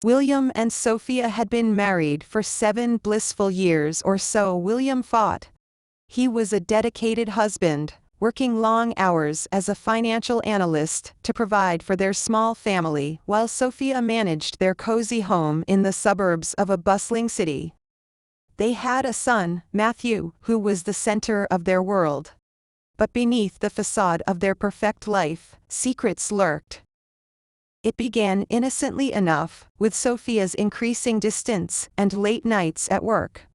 William and Sophia had been married for 7 blissful years or so. William thought he was a dedicated husband, working long hours as a financial analyst to provide for their small family, while Sophia managed their cozy home in the suburbs of a bustling city. They had a son, Matthew, who was the center of their world. But beneath the facade of their perfect life, secrets lurked. It began innocently enough, with Sophia's increasing distance and late nights at work.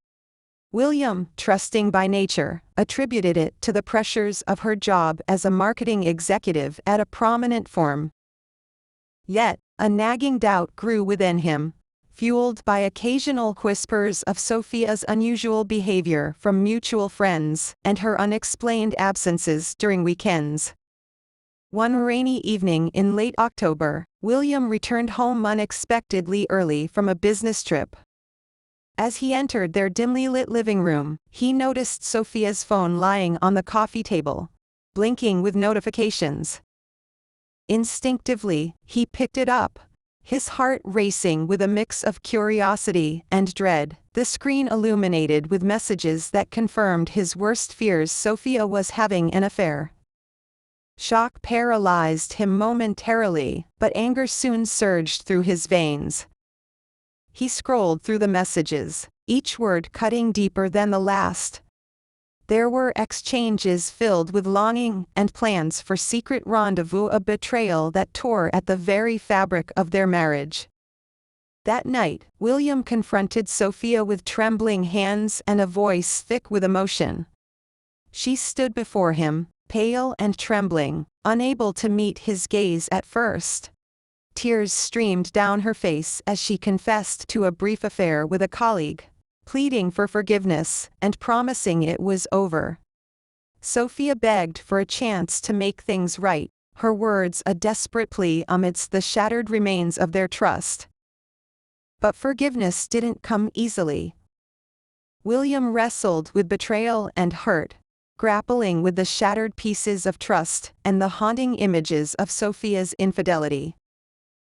William, trusting by nature, attributed it to the pressures of her job as a marketing executive at a prominent firm. Yet, a nagging doubt grew within him, fueled by occasional whispers of Sophia's unusual behavior from mutual friends and her unexplained absences during weekends. One rainy evening in late October, William returned home unexpectedly early from a business trip. As he entered their dimly lit living room, he noticed Sophia's phone lying on the coffee table, blinking with notifications. Instinctively, he picked it up, his heart racing with a mix of curiosity and dread. The screen illuminated with messages that confirmed his worst fears: Sophia was having an affair. Shock paralyzed him momentarily, but anger soon surged through his veins. He scrolled through the messages, each word cutting deeper than the last. There were exchanges filled with longing and plans for secret rendezvous, a betrayal that tore at the very fabric of their marriage. That night, William confronted Sophia with trembling hands and a voice thick with emotion. She stood before him, pale and trembling, unable to meet his gaze at first. Tears streamed down her face as she confessed to a brief affair with a colleague, pleading for forgiveness and promising it was over. Sophia begged for a chance to make things right, her words a desperate plea amidst the shattered remains of their trust. But forgiveness didn't come easily. William wrestled with betrayal and hurt, grappling with the shattered pieces of trust and the haunting images of Sophia's infidelity.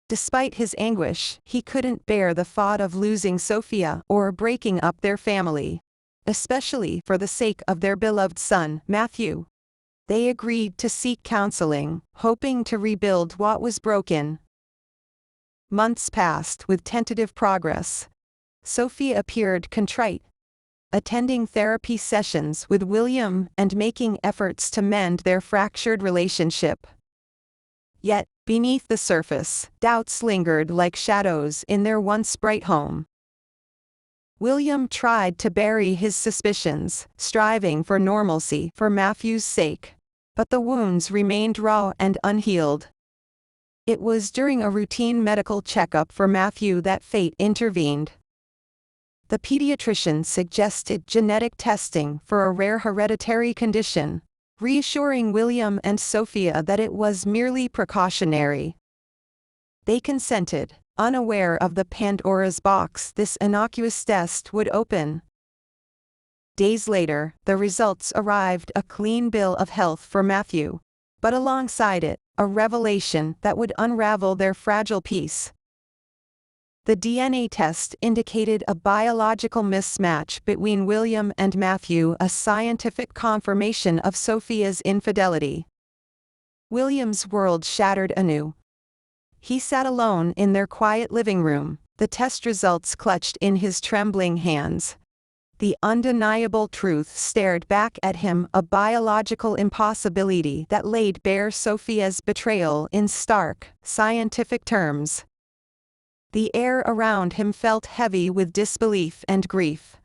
Despite his anguish, he couldn't bear the thought of losing Sophia or breaking up their family, especially for the sake of their beloved son, Matthew. They agreed to seek counseling, hoping to rebuild what was broken. Months passed with tentative progress. Sophia appeared contrite, attending therapy sessions with William and making efforts to mend their fractured relationship. Yet, beneath the surface, doubts lingered like shadows in their once bright home. William tried to bury his suspicions, striving for normalcy for Matthew's sake, but the wounds remained raw and unhealed. It was during a routine medical checkup for Matthew that fate intervened. The pediatrician suggested genetic testing for a rare hereditary condition, reassuring William and Sophia that it was merely precautionary. They consented, unaware of the Pandora's box this innocuous test would open. Days later, the results arrived: a clean bill of health for Matthew, but alongside it, a revelation that would unravel their fragile peace. The DNA test indicated a biological mismatch between William and Matthew, a scientific confirmation of Sophia's infidelity. William's world shattered anew. He sat alone in their quiet living room, the test results clutched in his trembling hands. The undeniable truth stared back at him, a biological impossibility that laid bare Sophia's betrayal in stark, scientific terms. The air around him felt heavy with disbelief and grief,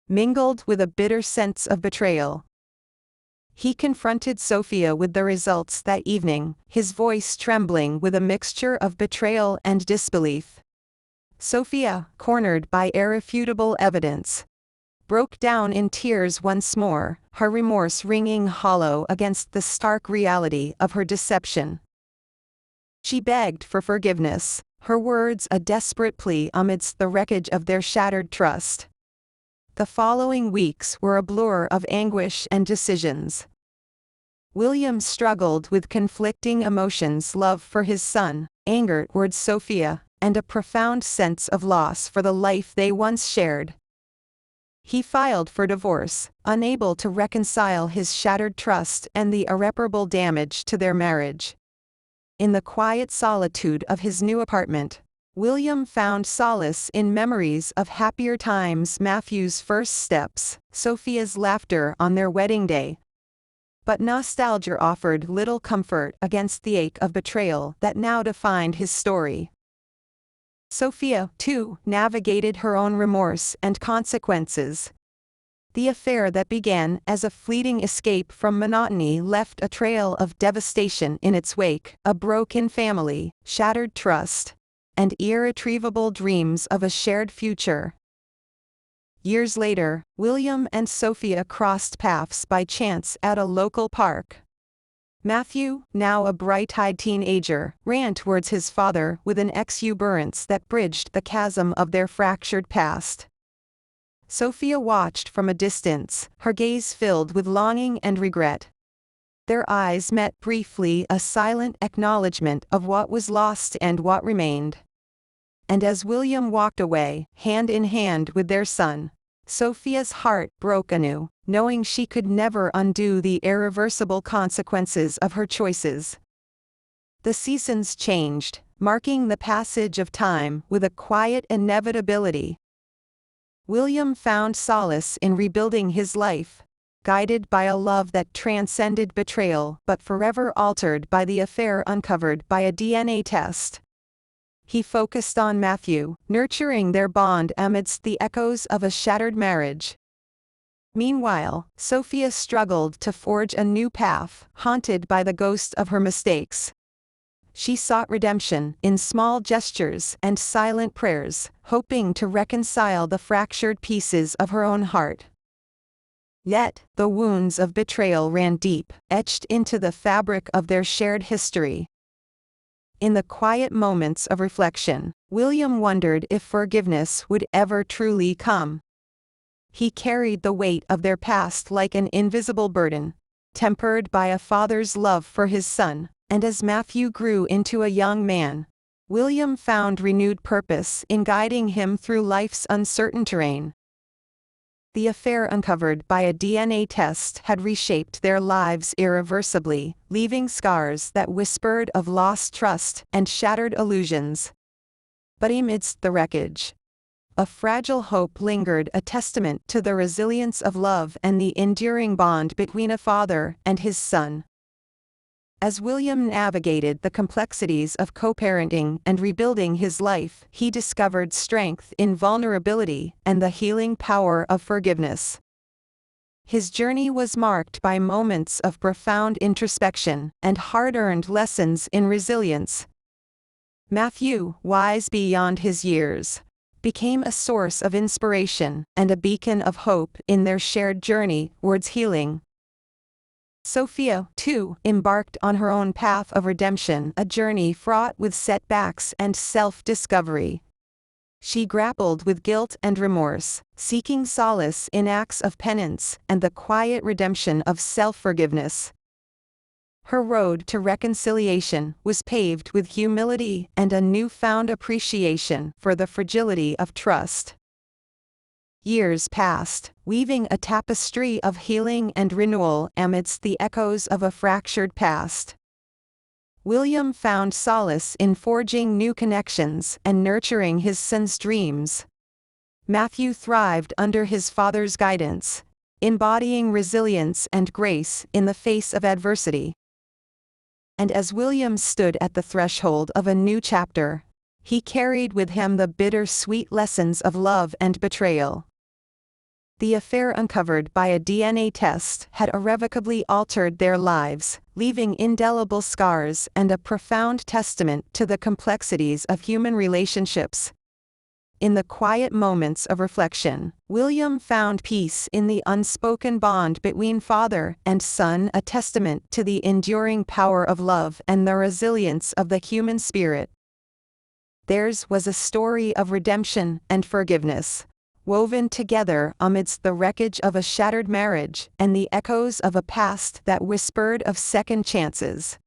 mingled with a bitter sense of betrayal. He confronted Sophia with the results that evening, his voice trembling with a mixture of betrayal and disbelief. Sophia, cornered by irrefutable evidence, broke down in tears once more, her remorse ringing hollow against the stark reality of her deception. She begged for forgiveness, her words a desperate plea amidst the wreckage of their shattered trust. The following weeks were a blur of anguish and decisions. William struggled with conflicting emotions: love for his son, anger towards Sophia, and a profound sense of loss for the life they once shared. He filed for divorce, unable to reconcile his shattered trust and the irreparable damage to their marriage. In the quiet solitude of his new apartment, William found solace in memories of happier times, Matthew's first steps, Sophia's laughter on their wedding day. But nostalgia offered little comfort against the ache of betrayal that now defined his story. Sophia, too, navigated her own remorse and consequences. The affair that began as a fleeting escape from monotony left a trail of devastation in its wake, a broken family, shattered trust, and irretrievable dreams of a shared future. Years later, William and Sophia crossed paths by chance at a local park. Matthew, now a bright-eyed teenager, ran towards his father with an exuberance that bridged the chasm of their fractured past. Sophia watched from a distance, her gaze filled with longing and regret. Their eyes met briefly, a silent acknowledgement of what was lost and what remained. And as William walked away, hand in hand with their son, Sophia's heart broke anew, knowing she could never undo the irreversible consequences of her choices. The seasons changed, marking the passage of time with a quiet inevitability. William found solace in rebuilding his life, guided by a love that transcended betrayal but forever altered by the affair uncovered by a DNA test. He focused on Matthew, nurturing their bond amidst the echoes of a shattered marriage. Meanwhile, Sophia struggled to forge a new path, haunted by the ghost of her mistakes. She sought redemption in small gestures and silent prayers, hoping to reconcile the fractured pieces of her own heart. Yet, the wounds of betrayal ran deep, etched into the fabric of their shared history. In the quiet moments of reflection, William wondered if forgiveness would ever truly come. He carried the weight of their past like an invisible burden, tempered by a father's love for his son, and as Matthew grew into a young man, William found renewed purpose in guiding him through life's uncertain terrain. The affair uncovered by a DNA test had reshaped their lives irreversibly, leaving scars that whispered of lost trust and shattered illusions. But amidst the wreckage, a fragile hope lingered, a testament to the resilience of love and the enduring bond between a father and his son. As William navigated the complexities of co-parenting and rebuilding his life, he discovered strength in vulnerability and the healing power of forgiveness. His journey was marked by moments of profound introspection and hard-earned lessons in resilience. Matthew, wise beyond his years, became a source of inspiration and a beacon of hope in their shared journey towards healing. Sophia, too, embarked on her own path of redemption, a journey fraught with setbacks and self-discovery. She grappled with guilt and remorse, seeking solace in acts of penance and the quiet redemption of self-forgiveness. Her road to reconciliation was paved with humility and a newfound appreciation for the fragility of trust. Years passed, weaving a tapestry of healing and renewal amidst the echoes of a fractured past. William found solace in forging new connections and nurturing his son's dreams. Matthew thrived under his father's guidance, embodying resilience and grace in the face of adversity. And as William stood at the threshold of a new chapter, he carried with him the bitter-sweet lessons of love and betrayal. The affair uncovered by a DNA test had irrevocably altered their lives, leaving indelible scars and a profound testament to the complexities of human relationships. In the quiet moments of reflection, William found peace in the unspoken bond between father and son, a testament to the enduring power of love and the resilience of the human spirit. Theirs was a story of redemption and forgiveness, woven together amidst the wreckage of a shattered marriage and the echoes of a past that whispered of second chances.